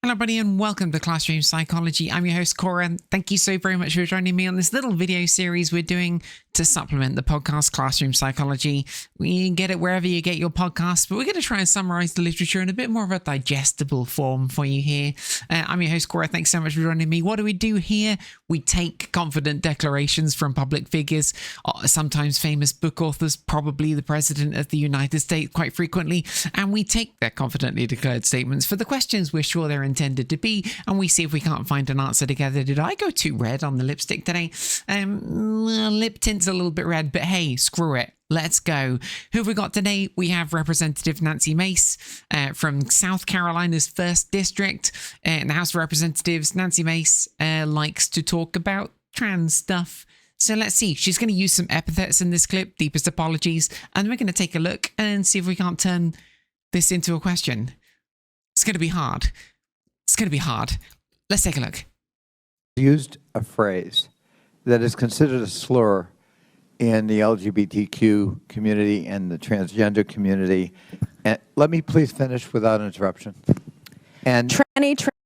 Hello, everybody, and welcome to Classroom Psychology. I'm your host, Cora, and thank you so very much for joining me on this little video series we're doing to supplement the podcast Classroom Psychology. We can get it wherever you get your podcasts, but we're going to try and summarize the literature in a bit more of a digestible form for you here. I'm your host, Cora. Thanks so much for joining me. What do we do here? We take confident declarations from public figures, sometimes famous book authors, probably the President of the United States quite frequently, and we take their confidently declared statements for the questions we're sure they're intended to be, and we see if we can't find an answer together. Did I go too red on the lipstick today? Lip tint's a little bit red, but hey, screw it. Let's go. Who have we got today? We have Representative Nancy Mace from South Carolina's 1st District. In the House of Representatives, Nancy Mace likes to talk about trans stuff. So let's see. She's going to use some epithets in this clip, deepest apologies, and we're going to take a look and see if we can't turn this into a question. It's going to be hard. It's going to be hard. Let's take a look. Used a phrase that is considered a slur in the LGBTQ community and the transgender community. And let me please finish without interruption. And Tranny.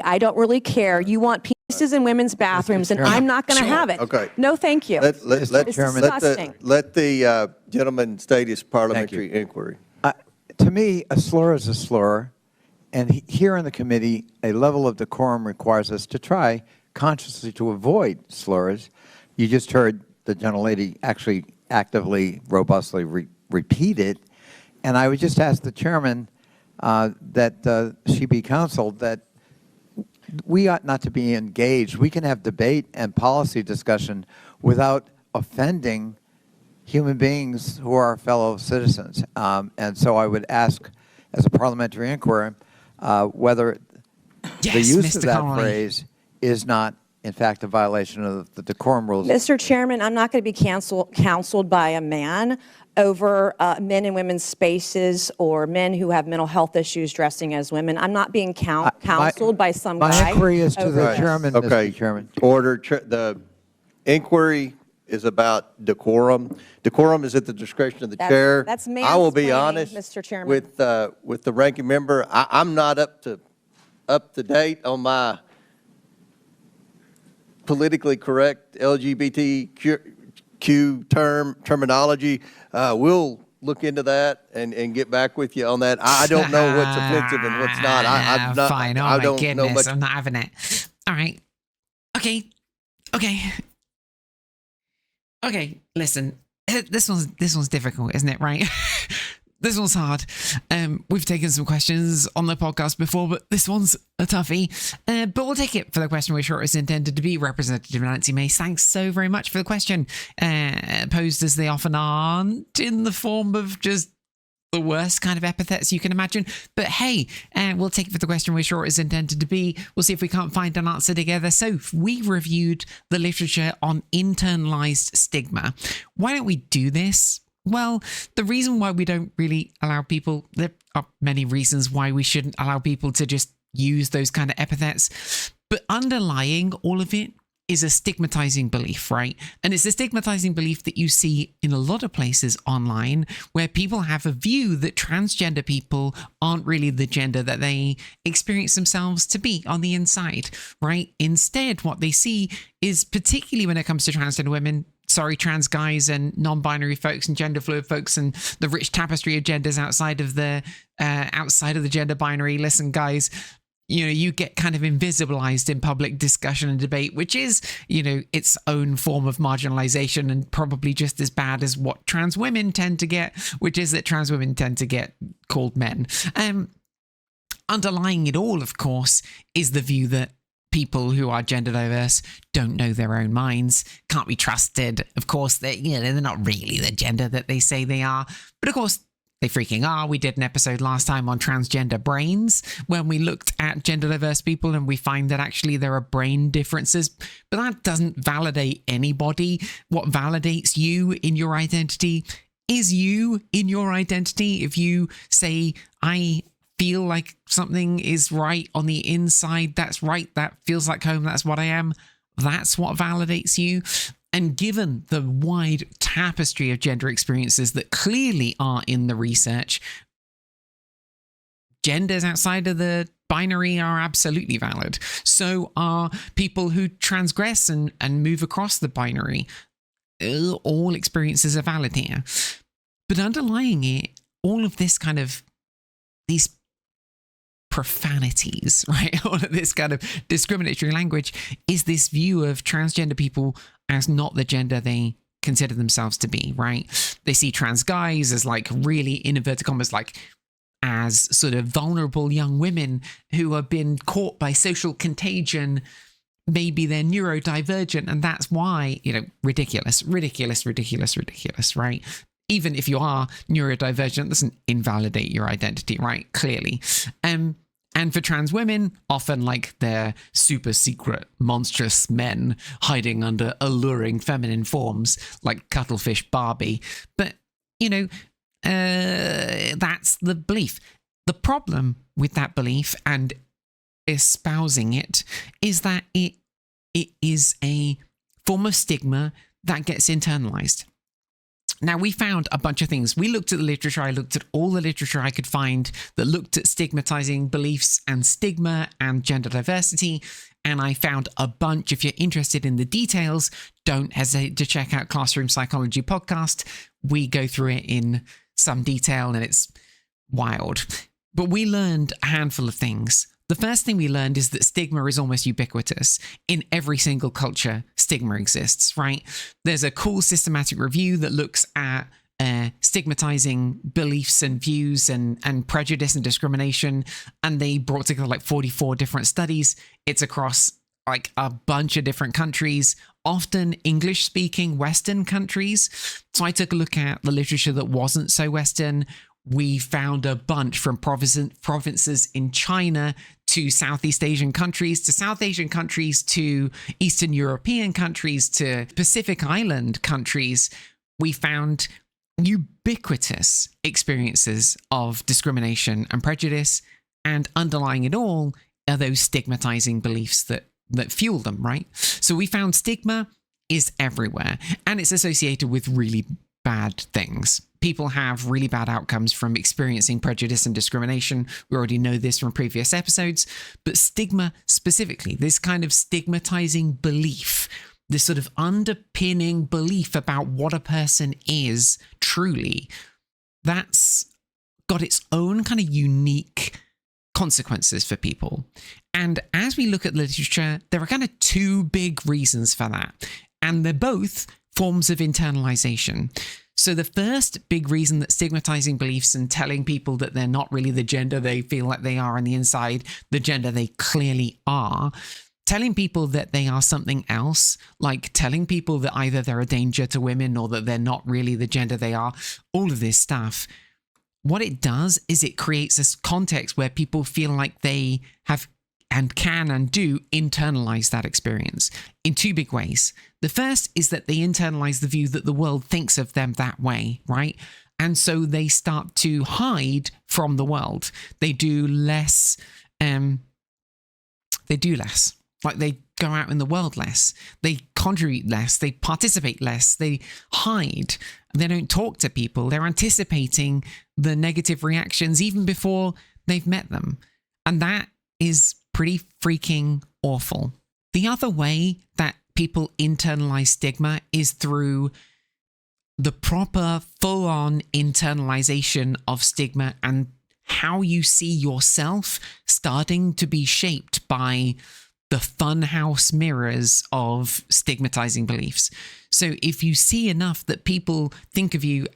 I don't really care. You want penises in women's bathrooms, and I'm not going to have it. Okay. No, thank you. Let It's disgusting. the gentleman state his parliamentary inquiry. to me, a slur is a slur. And here in the committee, a level of decorum requires us to try consciously to avoid slurs. You just heard the gentlelady actually actively, robustly repeat it. And I would just ask the chairman that she be counseled that we ought not to be engaged. We can have debate and policy discussion without offending human beings who are our fellow citizens. And so I would ask, as a parliamentary inquiry, whether the use of that phrase is not, in fact, a violation of the decorum rules. Mr. Chairman, I'm not going to be counseled by a man over men and women's spaces or men who have mental health issues dressing as women. I'm not being counseled by some guy. My inquiry is to the this. chairman, Okay. Mr. Chairman. Order. The inquiry is about decorum. Decorum is at the discretion of the chair. That's I will be mansplaining, honest, Mr. Chairman. with the ranking member. I'm not up to date on my politically correct LGBTQ terminology. We'll look into that and get back with you on that. I don't know what's offensive and what's not. I'm not. Fine. Oh I my don't goodness, know much. I'm not having it. All right. Okay. Listen, this one's difficult, isn't it? Right? This one's hard. We've taken some questions on the podcast before, but this one's a toughie. But we'll take it for the question we're sure it's intended to be. Representative Nancy Mace, thanks so very much for the question. Posed as they often aren't, in the form of just the worst kind of epithets you can imagine. But hey, we'll take it for the question we're sure it's intended to be. We'll see if we can't find an answer together. So we reviewed the literature on internalized stigma. Why don't we do this? Well, the reason why we don't really allow people, there are many reasons why we shouldn't allow people to just use those kind of epithets, but underlying all of it is a stigmatizing belief, right? And it's a stigmatizing belief that you see in a lot of places online where people have a view that transgender people aren't really the gender that they experience themselves to be on the inside, right? Instead, what they see is, particularly when it comes to transgender women, trans guys and non-binary folks and gender fluid folks and the rich tapestry of genders outside of the gender binary. Listen, guys, you get kind of invisibilized in public discussion and debate, which is, its own form of marginalization and probably just as bad as what trans women tend to get, which is that trans women tend to get called men. Underlying it all, of course, is the view that people who are gender diverse don't know their own minds, can't be trusted. Of course, they're not really the gender that they say they are. But of course, they freaking are. We did an episode last time on transgender brains when we looked at gender diverse people and we find that actually there are brain differences, but that doesn't validate anybody. What validates you in your identity is you in your identity. If you say, I feel like something is right on the inside, that's right, that feels like home, that's what I am, that's what validates you. And given the wide tapestry of gender experiences that clearly are in the research, genders outside of the binary are absolutely valid. So are people who transgress and move across the binary. All experiences are valid here. But underlying it, all of this kind of, these profanities, right? All of this kind of discriminatory language is this view of transgender people as not the gender they consider themselves to be, right? They see trans guys as like really, in inverted commas, like as sort of vulnerable young women who have been caught by social contagion. Maybe they're neurodivergent, and that's why, ridiculous, right? Even if you are neurodivergent, it doesn't invalidate your identity, right? Clearly. And for trans women, often like they're super secret, monstrous men hiding under alluring feminine forms like Cuttlefish Barbie. But, that's the belief. The problem with that belief and espousing it is that it is a form of stigma that gets internalized. Now, we found a bunch of things. We looked at the literature. I looked at all the literature I could find that looked at stigmatizing beliefs and stigma and gender diversity. And I found a bunch. If you're interested in the details, don't hesitate to check out Classroom Psychology Podcast. We go through it in some detail and it's wild. But we learned a handful of things. The first thing we learned is that stigma is almost ubiquitous. In every single culture, stigma exists, right? There's a cool systematic review that looks at stigmatizing beliefs and views and prejudice and discrimination, and they brought together like 44 different studies. It's across like a bunch of different countries, often English-speaking Western countries. So I took a look at the literature that wasn't so Western. We found a bunch from provinces in China to Southeast Asian countries, to Eastern European countries, to Pacific Island countries. We found ubiquitous experiences of discrimination and prejudice, and underlying it all are those stigmatizing beliefs that fuel them, right? So we found stigma is everywhere, and it's associated with really bad things. People have really bad outcomes from experiencing prejudice and discrimination. We already know this from previous episodes, but stigma specifically, this kind of stigmatizing belief, this sort of underpinning belief about what a person is truly, that's got its own kind of unique consequences for people. And as we look at literature, there are kind of two big reasons for that. And they're both forms of internalization. So the first big reason that stigmatizing beliefs and telling people that they're not really the gender they feel like they are on the inside, the gender they clearly are, telling people that they are something else, like telling people that either they're a danger to women or that they're not really the gender they are, all of this stuff, what it does is it creates this context where people feel like they have and can and do internalize that experience in two big ways. The first is that they internalize the view that the world thinks of them that way, right? And so they start to hide from the world. They do less. Like they go out in the world less. They contribute less. They participate less. They hide. They don't talk to people. They're anticipating the negative reactions even before they've met them. And that is pretty freaking awful. The other way that people internalize stigma is through the proper full-on internalization of stigma and how you see yourself starting to be shaped by the funhouse mirrors of stigmatizing beliefs. So if you see enough that people think of you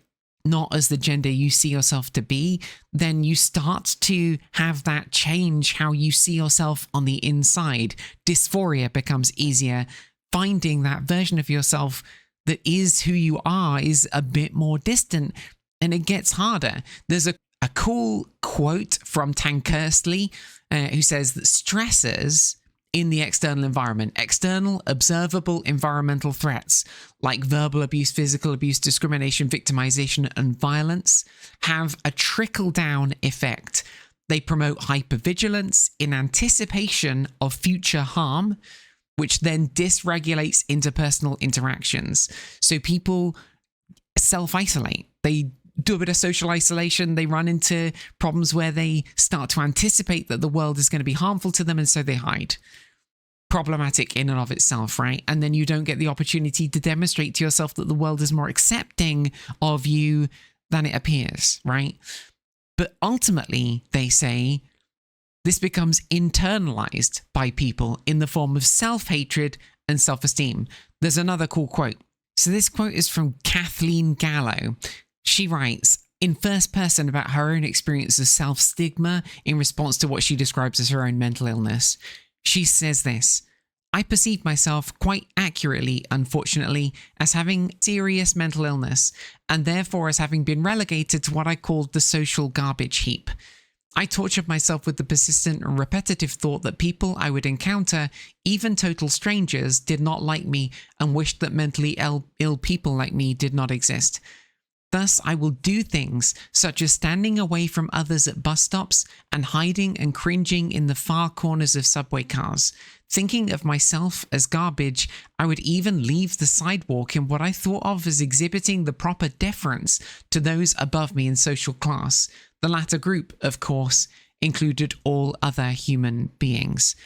not as the gender you see yourself to be, then you start to have that change how you see yourself on the inside. Dysphoria becomes easier. Finding that version of yourself that is who you are is a bit more distant, and it gets harder. There's a cool quote from Tankersley who says that stressors in the external environment, external observable environmental threats like verbal abuse, physical abuse, discrimination, victimization, and violence have a trickle-down effect. They promote hypervigilance in anticipation of future harm, which then dysregulates interpersonal interactions. So people self-isolate. They do a bit of social isolation. They run into problems where they start to anticipate that the world is going to be harmful to them, and so they hide. Problematic in and of itself, right? And then you don't get the opportunity to demonstrate to yourself that the world is more accepting of you than it appears, right? But ultimately, they say, this becomes internalized by people in the form of self-hatred and self-esteem. There's another cool quote. So this quote is from Kathleen Gallo. She writes in first person about her own experience of self-stigma in response to what she describes as her own mental illness. She says this: I perceive myself quite accurately, unfortunately, as having serious mental illness, and therefore as having been relegated to what I called the social garbage heap. I tortured myself with the persistent and repetitive thought that people I would encounter, even total strangers, did not like me and wished that mentally ill people like me did not exist. Thus, I will do things such as standing away from others at bus stops and hiding and cringing in the far corners of subway cars. Thinking of myself as garbage, I would even leave the sidewalk in what I thought of as exhibiting the proper deference to those above me in social class. The latter group, of course, included all other human beings.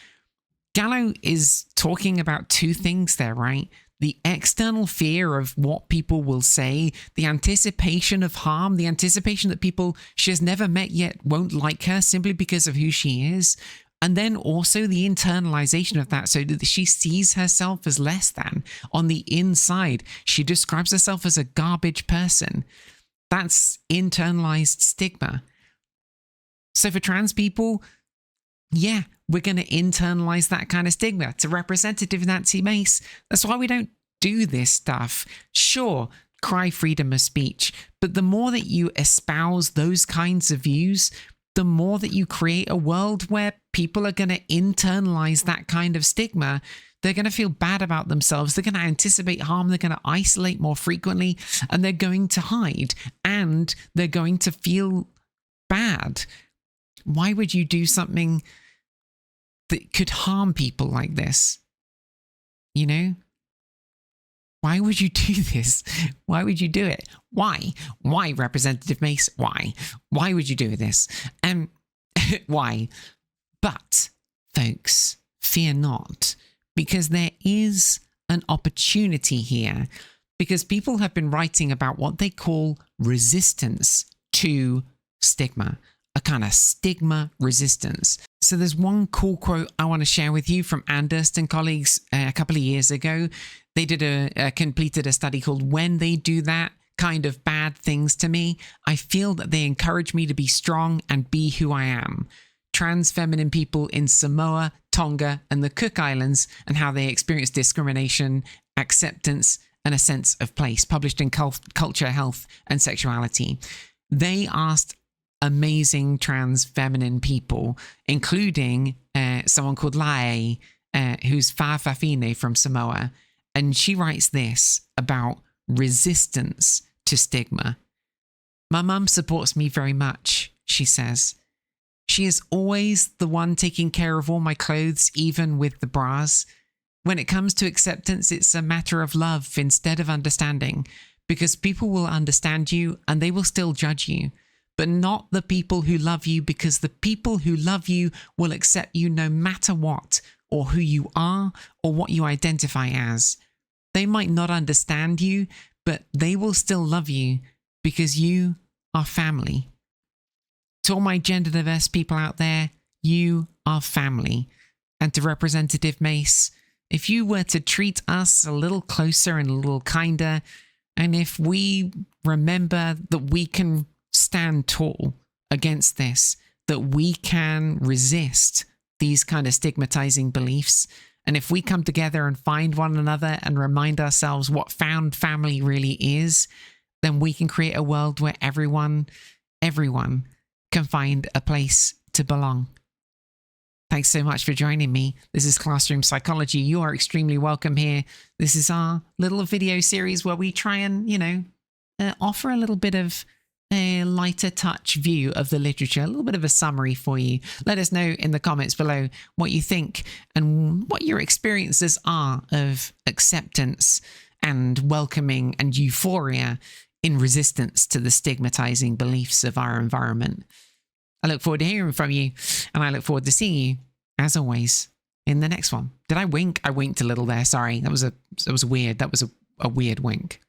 Gallo is talking about two things there, right? The external fear of what people will say, the anticipation of harm, the anticipation that people she has never met yet won't like her simply because of who she is. And then also the internalization of that, so that she sees herself as less than. On the inside, she describes herself as a garbage person. That's internalized stigma. So for trans people, yeah, we're going to internalize that kind of stigma. To Representative Nancy Mace, that's why we don't do this stuff. Sure, cry freedom of speech, but the more that you espouse those kinds of views, the more that you create a world where people are going to internalize that kind of stigma. They're going to feel bad about themselves. They're going to anticipate harm. They're going to isolate more frequently, and they're going to hide, and they're going to feel bad. Why would you do something that could harm people like this? You know? Why would you do this? Why would you do it? Why? Why, Representative Mace? Why? Why would you do this? Why? But, folks, fear not, because there is an opportunity here, because people have been writing about what they call resistance to stigma, a kind of stigma resistance. So there's one cool quote I want to share with you from Andust and colleagues a couple of years ago. They did completed a study called When They Do That Kind of Bad Things to Me, I Feel That They Encourage Me to Be Strong and Be Who I Am. Trans feminine people in Samoa, Tonga, and the Cook Islands, and how they experience discrimination, acceptance, and a sense of place, published in Culture, Health, and Sexuality. They asked amazing trans feminine people, including someone called Lae, who's Fa'afafine from Samoa. And she writes this about resistance to stigma. My mum supports me very much, she says. She is always the one taking care of all my clothes, even with the bras. When it comes to acceptance, it's a matter of love instead of understanding, because people will understand you and they will still judge you, but not the people who love you, because the people who love you will accept you no matter what, or who you are, or what you identify as. They might not understand you, but they will still love you because you are family. To all my gender diverse people out there, you are family. And to Representative Mace, if you were to treat us a little closer and a little kinder, and if we remember that we can stand tall against this, that we can resist these kind of stigmatizing beliefs, and if we come together and find one another and remind ourselves what found family really is, then we can create a world where everyone can find a place to belong. Thanks so much for joining me. This is Classroom Psychology. You are extremely welcome here. This is our little video series where we try and, offer a little bit of a lighter touch view of the literature, a little bit of a summary for you. Let us know in the comments below what you think and what your experiences are of acceptance and welcoming and euphoria in resistance to the stigmatizing beliefs of our environment. I look forward to hearing from you, and I look forward to seeing you, as always, in the next one. Did I wink? I winked a little there. Sorry, that was a weird wink.